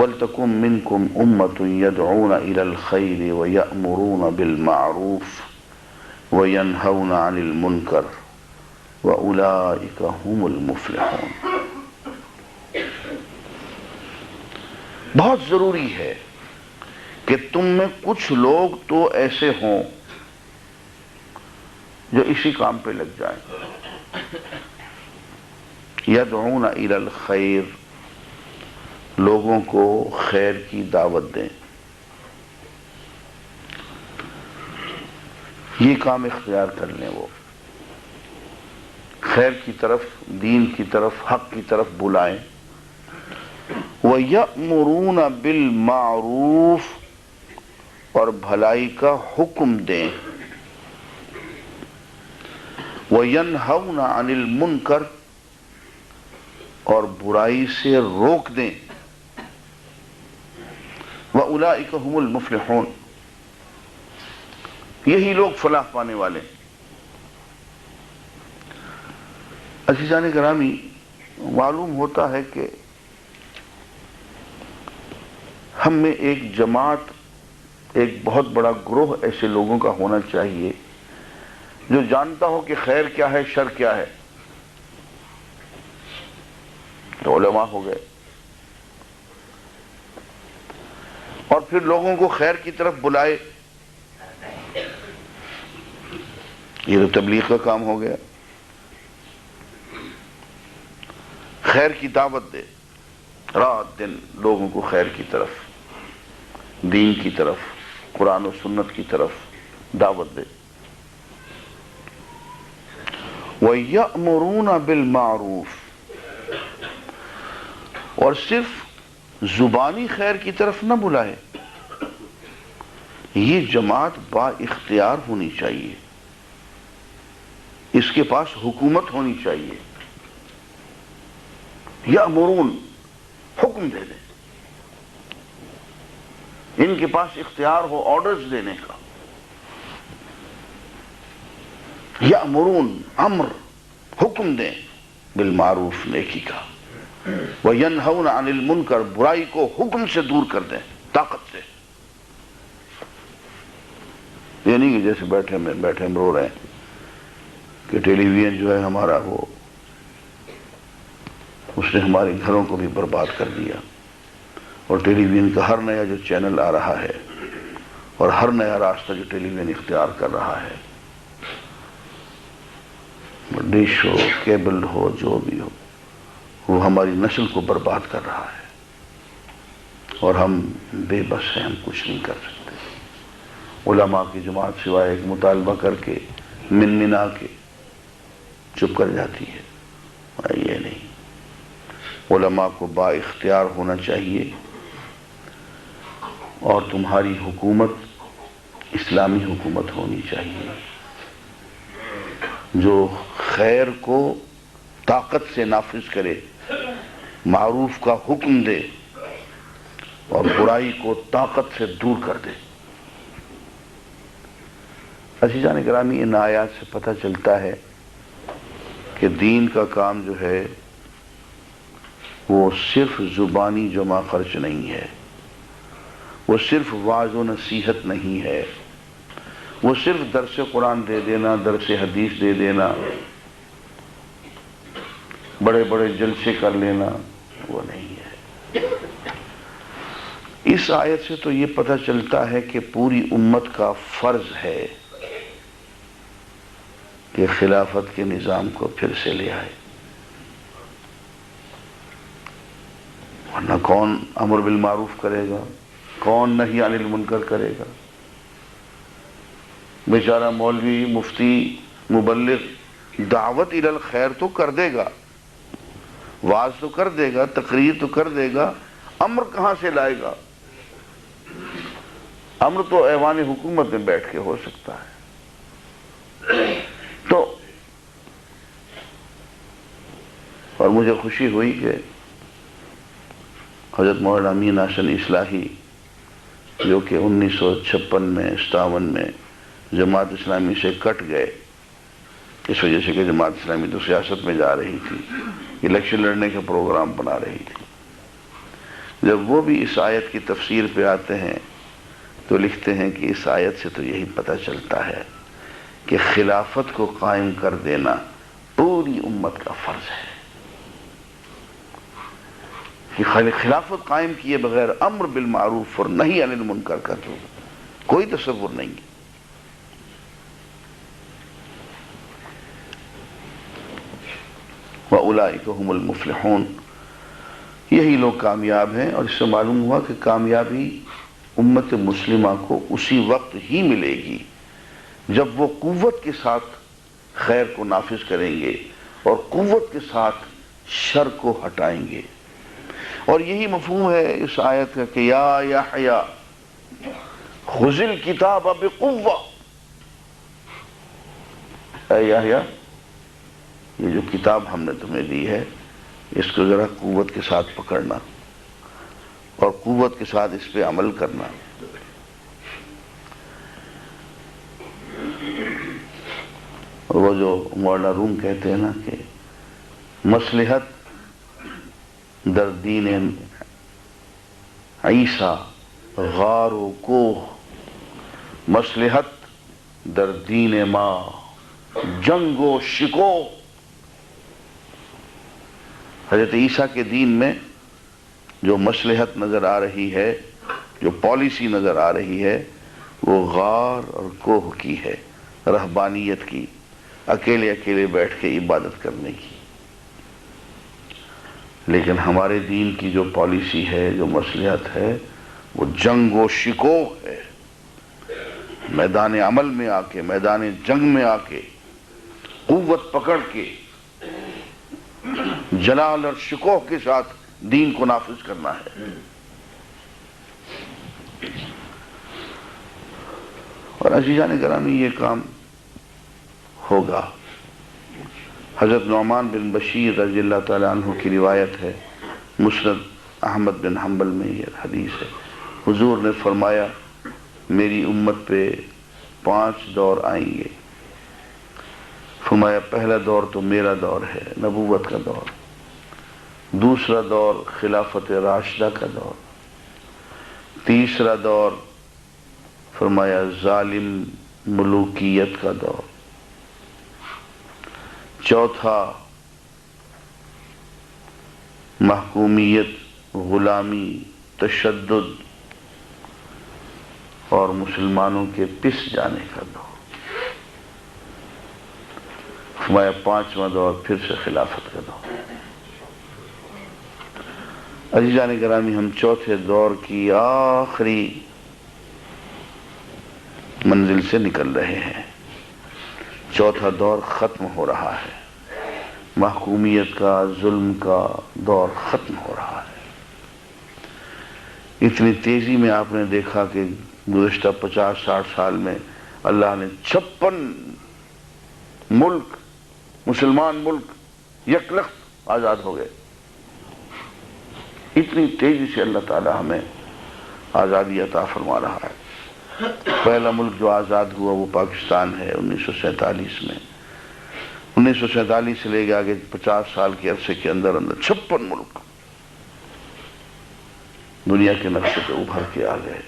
وَلْتَكُن مِّنكُمْ أُمَّةٌ يَدْعُونَ إِلَى الْخَيْرِ وَيَأْمُرُونَ بِالْمَعْرُوفِ وَيَنْهَوْنَ عَنِ الْمُنكَرِ وَأُولَئِكَ هُمُ الْمُفْلِحُونَ۔ بہت ضروری ہے کہ تم میں کچھ لوگ تو ایسے ہوں جو اسی کام پہ لگ جائیں، یدعون الی الخیر، لوگوں کو خیر کی دعوت دیں، یہ کام اختیار کر لیں، وہ خیر کی طرف، دین کی طرف، حق کی طرف بلائیں۔ وَيَأْمُرُونَ بِالْمَعْرُوفِ، اور بھلائی کا حکم دیں، وَيَنْهَوْنَ عَنِ الْمُنْكَرِ، اور برائی سے روک دیں، وَأُولَئِكَ هُمُ الْمُفْلِحُونَ، یہی لوگ فلاح پانے والے۔ عزیزان گرامی، معلوم ہوتا ہے کہ ہم میں ایک جماعت، ایک بہت بڑا گروہ ایسے لوگوں کا ہونا چاہیے جو جانتا ہو کہ خیر کیا ہے، شر کیا ہے۔ تو علماء ہو گئے، اور پھر لوگوں کو خیر کی طرف بلائے، یہ تو تبلیغ کا کام ہو گیا۔ خیر کی دعوت دے، رات دن لوگوں کو خیر کی طرف، دین کی طرف، قرآن و سنت کی طرف دعوت دے۔ وَيَأْمُرُونَ بِالْمَعْرُوفِ، اور صرف زبانی خیر کی طرف نہ بلائے، یہ جماعت با اختیار ہونی چاہیے، اس کے پاس حکومت ہونی چاہیے۔ یأمرون، حکم دے دیں، ان کے پاس اختیار ہو آرڈرز دینے کا۔ یأمرون، امر، حکم دیں، بالمعروف، نیکی کا، وَيَنْهَوْنَ عَنِ الْمُنْكَرِ، برائی کو حکم سے دور کر دیں، طاقت سے۔ یہ نہیں کہ جیسے بیٹھے ہم رو رہے ہیں کہ ٹیلی ویژن جو ہے ہمارا، وہ اس نے ہمارے گھروں کو بھی برباد کر دیا، اور ٹیلی ویژن کا ہر نیا جو چینل آ رہا ہے اور ہر نیا راستہ جو ٹیلی ویژن اختیار کر رہا ہے، ڈش ہو، کیبل ہو، جو بھی ہو، وہ ہماری نسل کو برباد کر رہا ہے، اور ہم بے بس ہیں، ہم کچھ نہیں کر سکتے۔ علماء کی جماعت سوائے ایک مطالبہ کر کے، منمنا کے چپ کر جاتی ہے، یہ نہیں، علماء کو با اختیار ہونا چاہیے، اور تمہاری حکومت اسلامی حکومت ہونی چاہیے جو خیر کو طاقت سے نافذ کرے، معروف کا حکم دے، اور برائی کو طاقت سے دور کر دے۔ عزیزان گرامی، ان آیات سے پتہ چلتا ہے کہ دین کا کام جو ہے وہ صرف زبانی جمع خرچ نہیں ہے، وہ صرف وعظ و نصیحت نہیں ہے، وہ صرف درس قرآن دے دینا، درس حدیث دے دینا، بڑے بڑے جلسے کر لینا، وہ نہیں ہے۔ اس آیت سے تو یہ پتہ چلتا ہے کہ پوری امت کا فرض ہے کہ خلافت کے نظام کو پھر سے لے آئے، ورنہ کون امر بالمعروف کرے گا، کون نہی عن المنکر کرے گا؟ بیچارہ مولوی، مفتی، مبلغ دعوت الی الخیر تو کر دے گا، واعظ تو کر دے گا، تقریر تو کر دے گا، امر کہاں سے لائے گا؟ امر تو ایوان حکومت میں بیٹھ کے ہو سکتا ہے۔ تو اور مجھے خوشی ہوئی کہ حضرت مولانا امین حسن اصلاحی، جو کہ 1956 میں 57 میں جماعت اسلامی سے کٹ گئے، اس وجہ سے کہ جماعت اسلامی تو سیاست میں جا رہی تھی، الیکشن لڑنے کا پروگرام بنا رہی تھی، جب وہ بھی اس آیت کی تفسیر پہ آتے ہیں تو لکھتے ہیں کہ اس آیت سے تو یہی پتہ چلتا ہے کہ خلافت کو قائم کر دینا پوری امت کا فرض ہے، کہ خلافت قائم کیے بغیر امر بالمعروف اور نہی عن المنکر کا تو کوئی تصور نہیں ہے۔ وَأُولَئِكَ هُمُ الْمُفْلِحُونَ، یہی لوگ کامیاب ہیں۔ اور اس سے معلوم ہوا کہ کامیابی امت مسلمہ کو اسی وقت ہی ملے گی جب وہ قوت کے ساتھ خیر کو نافذ کریں گے اور قوت کے ساتھ شر کو ہٹائیں گے۔ اور یہی مفہوم ہے اس آیت کا کہ یا یحییٰ خذ الکتاب بقوہ، اے یحییٰ یہ جو کتاب ہم نے تمہیں دی ہے اس کو ذرا قوت کے ساتھ پکڑنا اور قوت کے ساتھ اس پہ عمل کرنا۔ وہ جو مولانا روم کہتے ہیں نا کہ مصلحت در دین عیسیٰ غار و کوہ، مصلحت در دین ما جنگ و شکوہ۔ حضرت عیسیٰ کے دین میں جو مصلحت نظر آ رہی ہے، جو پالیسی نظر آ رہی ہے، وہ غار اور کوہ کی ہے، رہبانیت کی، اکیلے اکیلے بیٹھ کے عبادت کرنے کی۔ لیکن ہمارے دین کی جو پالیسی ہے، جو مصلحت ہے، وہ جنگ و شکوہ ہے، میدان عمل میں آ کے، میدان جنگ میں آ کے قوت پکڑ کے جلال اور شکوہ کے ساتھ دین کو نافذ کرنا ہے۔ اور عزیزان گرامی یہ کام ہوگا۔ حضرت نعمان بن بشیر رضی اللہ تعالیٰ عنہ کی روایت ہے، مسند احمد بن حنبل میں یہ حدیث ہے، حضور نے فرمایا میری امت پہ 5 دور آئیں گے۔ فرمایا پہلا دور تو میرا دور ہے، نبوت کا دور، دوسرا دور خلافت راشدہ کا دور، تیسرا دور فرمایا ظالم ملوکیت کا دور، چوتھا محکومیت، غلامی، تشدد اور مسلمانوں کے پس جانے کا دور۔ فرمایا 5واں دور پھر سے خلافت کا دور۔ عزیزان گرامی ہم چوتھے دور کی آخری منزل سے نکل رہے ہیں، چوتھا دور ختم ہو رہا ہے، محکومیت کا، ظلم کا دور ختم ہو رہا ہے۔ اتنی تیزی میں آپ نے دیکھا کہ گزشتہ 50-60 سال میں اللہ نے 56 ملک، مسلمان ملک یکلخت آزاد ہو گئے۔ اتنی تیزی سے اللہ تعالی ہمیں آزادی عطا فرما رہا ہے۔ پہلا ملک جو آزاد ہوا وہ پاکستان ہے 1947 میں۔ 1947 سے لے کے آگے 50 سال کے عرصے کے اندر 56 ملک دنیا کے نقشے پہ ابھر کے آ گئے۔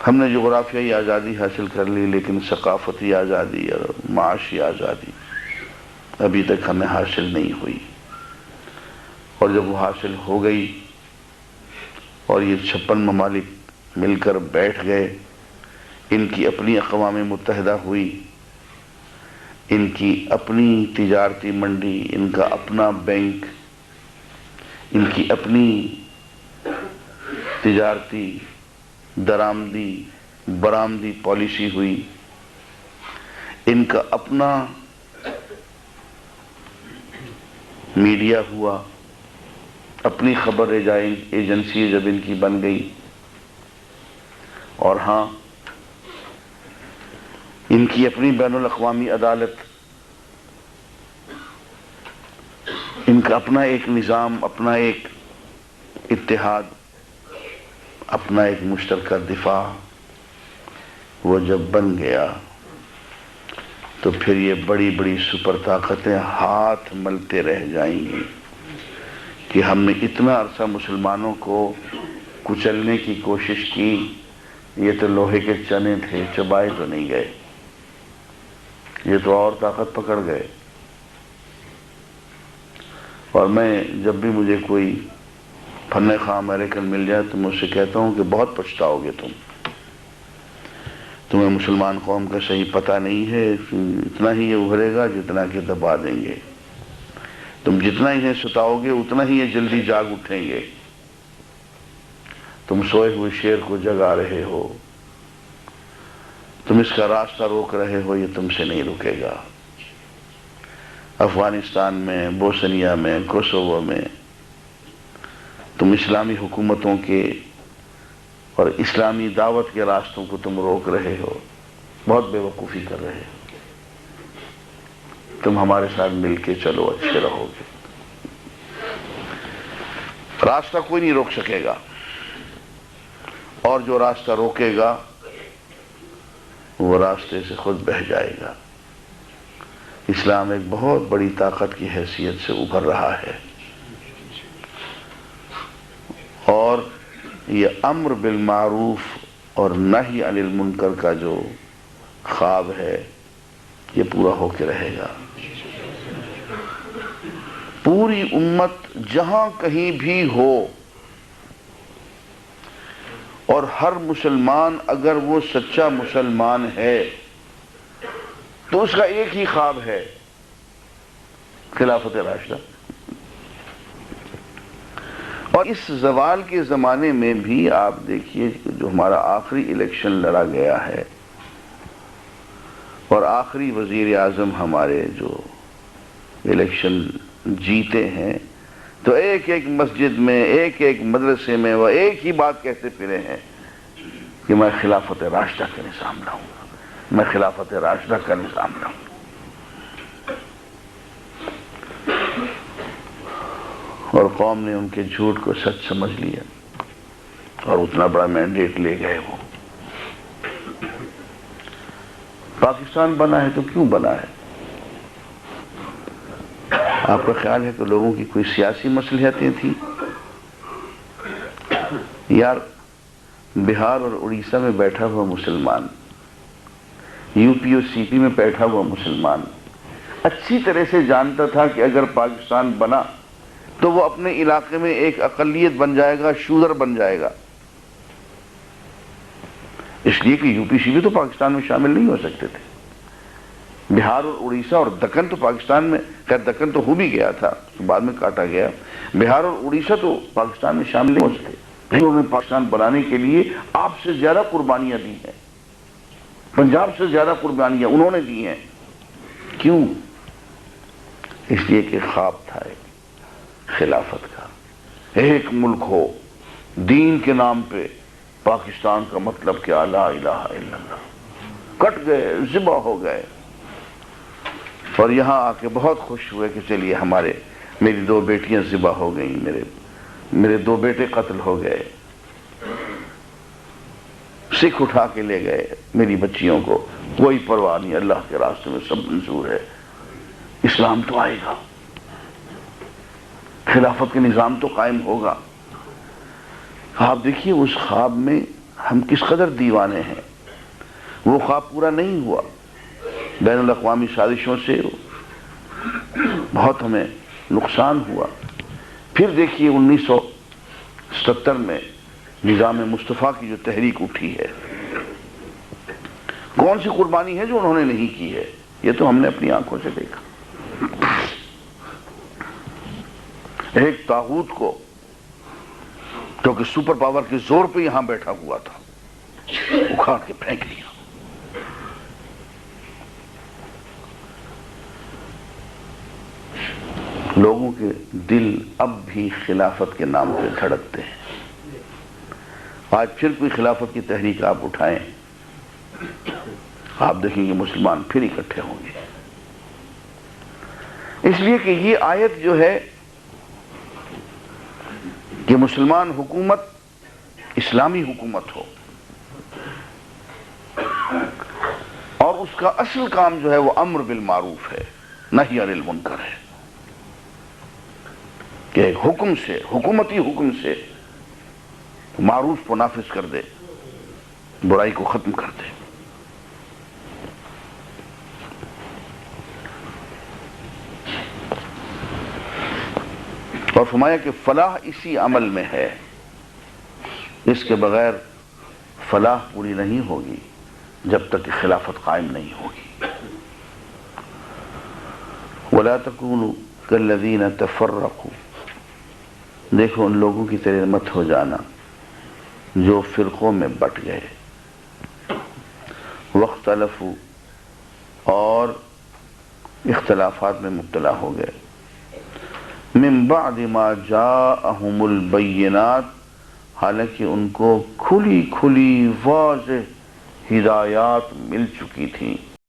ہم نے جغرافیائی آزادی حاصل کر لی، لیکن ثقافتی آزادی اور معاشی آزادی ابھی تک ہمیں حاصل نہیں ہوئی۔ اور جب وہ حاصل ہو گئی اور یہ 56 ممالک مل کر بیٹھ گئے، ان کی اپنی اقوام متحدہ ہوئی، ان کی اپنی تجارتی منڈی، ان کا اپنا بینک، ان کی اپنی تجارتی درآمدی برآمدی پالیسی ہوئی، ان کا اپنا میڈیا ہوا، اپنی خبر رسائی ایجنسی جب ان کی بن گئی، اور ہاں ان کی اپنی بین الاقوامی عدالت، ان کا اپنا ایک نظام، اپنا ایک اتحاد، اپنا ایک مشترکہ دفاع، وہ جب بن گیا تو پھر یہ بڑی بڑی سپر طاقتیں ہاتھ ملتے رہ جائیں گی کہ ہم نے اتنا عرصہ مسلمانوں کو کچلنے کی کوشش کی، یہ تو لوہے کے چنے تھے، چبائے تو نہیں گئے، یہ تو اور طاقت پکڑ گئے۔ اور میں جب بھی مجھے کوئی فن خواہ امریکن مل جائے تو میں اس سے کہتا ہوں کہ بہت پچھتاؤ گے تمہیں مسلمان قوم کا صحیح پتہ نہیں ہے، اتنا ہی یہ ابھرے گا جتنا کہ دبا دیں گے، تم جتنا انہیں ستاؤ گے اتنا ہی یہ جلدی جاگ اٹھیں گے، تم سوئے ہوئے شیر کو جگا رہے ہو، تم اس کا راستہ روک رہے ہو، یہ تم سے نہیں رکے گا۔ افغانستان میں، بوسنیا میں، کوسوو میں تم اسلامی حکومتوں کے اور اسلامی دعوت کے راستوں کو تم روک رہے ہو، بہت بے وقوفی کر رہے ہو، تم ہمارے ساتھ مل کے چلو، اچھے رہو گے۔ راستہ کوئی نہیں روک سکے گا، اور جو راستہ روکے گا وہ راستے سے خود بہہ جائے گا۔ اسلام ایک بہت بڑی طاقت کی حیثیت سے ابھر رہا ہے، اور یہ امر بالمعروف اور نہی عن المنکر کا جو خواب ہے یہ پورا ہو کے رہے گا۔ پوری امت جہاں کہیں بھی ہو، اور ہر مسلمان اگر وہ سچا مسلمان ہے تو اس کا ایک ہی خواب ہے، خلافت راشدہ۔ اور اس زوال کے زمانے میں بھی آپ دیکھیے جو ہمارا آخری الیکشن لڑا گیا ہے اور آخری وزیر اعظم ہمارے جو الیکشن جیتے ہیں، تو ایک ایک مسجد میں، ایک ایک مدرسے میں وہ ایک ہی بات کہتے پھرے ہیں کہ میں خلافت راشدہ کا نظام لاؤں گا، میں خلافت راشدہ کا نظام لاؤں گا۔ اور قوم نے ان کے جھوٹ کو سچ سمجھ لیا اور اتنا بڑا مینڈیٹ لے گئے۔ وہ پاکستان بنا ہے تو کیوں بنا ہے؟ آپ کا خیال ہے کہ لوگوں کی کوئی سیاسی مصلحتیں تھیں؟ یار بہار اور اڑیسہ میں بیٹھا ہوا مسلمان، یو پی اور سی پی میں بیٹھا ہوا مسلمان اچھی طرح سے جانتا تھا کہ اگر پاکستان بنا تو وہ اپنے علاقے میں ایک اقلیت بن جائے گا، شودر بن جائے گا، اس لیے کہ یو پی سی پی تو پاکستان میں شامل نہیں ہو سکتے تھے۔ بہار اور اڑیسہ اور دکن تو پاکستان میں، خیر دکن تو ہو بھی گیا تھا، بعد میں کاٹا گیا، بہار اور اڑیسہ تو پاکستان میں شامل نہیں ہو سکتے۔ انہوں نے پاکستان بنانے کے لیے آپ سے زیادہ قربانیاں دی ہیں، پنجاب سے زیادہ قربانیاں انہوں نے دی ہیں۔ کیوں؟ اس لیے کہ خواب تھا خلافت کا، ایک ملک ہو، دین کے نام پہ پاکستان کا مطلب کیا؟ لا الہ الا اللہ۔ کٹ گئے، ذبح ہو گئے، اور یہاں آ کے بہت خوش ہوئے کہ چلیے میری 2 بیٹیاں ذبح ہو گئیں، میرے 2 بیٹے قتل ہو گئے، سکھ اٹھا کے لے گئے میری بچیوں کو، کوئی پرواہ نہیں، اللہ کے راستے میں سب منظور ہے، اسلام تو آئے گا، خلافت کا نظام تو قائم ہوگا۔ آپ دیکھیے اس خواب میں ہم کس قدر دیوانے ہیں۔ وہ خواب پورا نہیں ہوا، بین الاقوامی سازشوں سے بہت ہمیں نقصان ہوا۔ پھر دیکھیے 1970 میں نظام مصطفیٰ کی جو تحریک اٹھی ہے، کون سی قربانی ہے جو انہوں نے نہیں کی ہے؟ یہ تو ہم نے اپنی آنکھوں سے دیکھا۔ ایک طاغوت کو جو کہ سپر پاور کے زور پہ یہاں بیٹھا ہوا تھا، اکھاڑ کے پھینک دیا۔ لوگوں کے دل اب بھی خلافت کے نام پہ دھڑکتے ہیں۔ آج پھر کوئی خلافت کی تحریک آپ اٹھائیں، آپ دیکھیں گے مسلمان پھر اکٹھے ہوں گے، اس لیے کہ یہ آیت جو ہے کہ مسلمان حکومت اسلامی حکومت ہو، اور اس کا اصل کام جو ہے وہ امر بالمعروف ہے، نہی عن المنکر ہے، کہ ایک حکم سے، حکومتی حکم سے معروف کو نافذ کر دے، برائی کو ختم کر دے۔ اور فرمایا کہ فلاح اسی عمل میں ہے، اس کے بغیر فلاح پوری نہیں ہوگی جب تک کہ خلافت قائم نہیں ہوگی۔ وَلَا تَكُونُوا كَالَّذِينَ تَفَرَّقُوا، دیکھو ان لوگوں کی طرح مت ہو جانا جو فرقوں میں بٹ گئے، واختلفوا، اور اختلافات میں مبتلا ہو گئے، من بعد ما جاءہم البینات، حالانکہ ان کو کھلی کھلی واضح ہدایات مل چکی تھیں۔